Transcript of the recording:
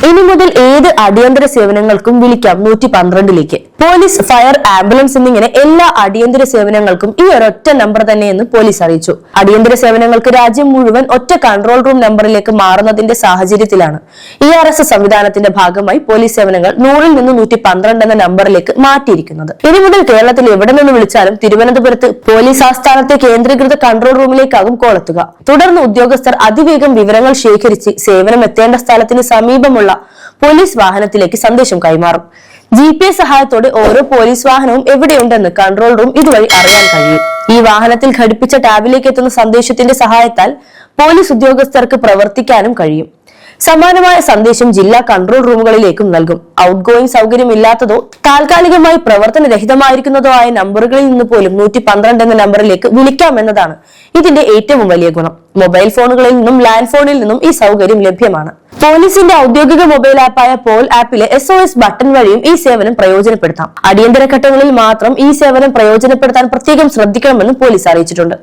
ഇനി മുതൽ ഏത് അടിയന്തര സേവനങ്ങൾക്കും വിളിക്കാം 112ലേക്ക്. പോലീസ്, ഫയർ, ആംബുലൻസ് എന്നിങ്ങനെ എല്ലാ അടിയന്തര സേവനങ്ങൾക്കും ഈ ഒരൊറ്റ നമ്പർ തന്നെയെന്ന് പോലീസ് അറിയിച്ചു. അടിയന്തര സേവനങ്ങൾക്ക് രാജ്യം മുഴുവൻ ഒറ്റ കൺട്രോൾ റൂം നമ്പറിലേക്ക് മാറുന്നതിന്റെ സാഹചര്യത്തിലാണ് ERS സംവിധാനത്തിന്റെ ഭാഗമായി പോലീസ് സേവനങ്ങൾ 100ൽ നിന്ന് 112 എന്ന നമ്പറിലേക്ക് മാറ്റിയിരിക്കുന്നത്. ഇനി മുതൽ കേരളത്തിൽ എവിടെ നിന്ന് വിളിച്ചാലും തിരുവനന്തപുരത്ത് പോലീസ് ആസ്ഥാനത്തെ കേന്ദ്രീകൃത കൺട്രോൾ റൂമിലേക്കാകും കോളെത്തുക. തുടർന്ന് ഉദ്യോഗസ്ഥർ അതിവേഗം വിവരങ്ങൾ ശേഖരിച്ച് സേവനം എത്തേണ്ട സ്ഥലത്തിന് സമീപമുള്ള പോലീസ് വാഹനത്തിലേക്ക് സന്ദേശം കൈമാറും. GPS സഹായത്തോടെ ഓരോ പോലീസ് വാഹനവും എവിടെയുണ്ടെന്ന് കൺട്രോൾ റൂം ഇതുവഴി അറിയാൻ കഴിയും. ഈ വാഹനത്തിൽ ഘടിപ്പിച്ച ടാബിലേക്ക് എത്തുന്ന സന്ദേശത്തിന്റെ സഹായത്താൽ പോലീസ് ഉദ്യോഗസ്ഥർക്ക് പ്രവർത്തിക്കാനും കഴിയും. സമാനമായ സന്ദേശം ജില്ലാ കൺട്രോൾ റൂമുകളിലേക്കും നൽകും. ഔട്ട് ഗോയിങ് സൗകര്യമില്ലാത്തതോ താൽക്കാലികമായി പ്രവർത്തനരഹിതമായിരിക്കുന്നതോ ആയ നമ്പറുകളിൽ നിന്ന് പോലും 112 എന്ന നമ്പറിലേക്ക് വിളിക്കാമെന്നതാണ് ഇതിന്റെ ഏറ്റവും വലിയ ഗുണം. മൊബൈൽ ഫോണുകളിൽ നിന്നും ലാൻഡ് ഫോണിൽ നിന്നും ഈ സൗകര്യം ലഭ്യമാണ്. പോലീസിന്റെ ഔദ്യോഗിക മൊബൈൽ ആപ്പായ പോൾ ആപ്പിലെ SOS ബട്ടൺ വഴിയും ഈ സേവനം പ്രയോജനപ്പെടുത്താം. അടിയന്തര ഘട്ടങ്ങളിൽ മാത്രം ഈ സേവനം പ്രയോജനപ്പെടുത്താൻ പ്രത്യേകം ശ്രദ്ധിക്കണമെന്നും പോലീസ് അറിയിച്ചിട്ടുണ്ട്.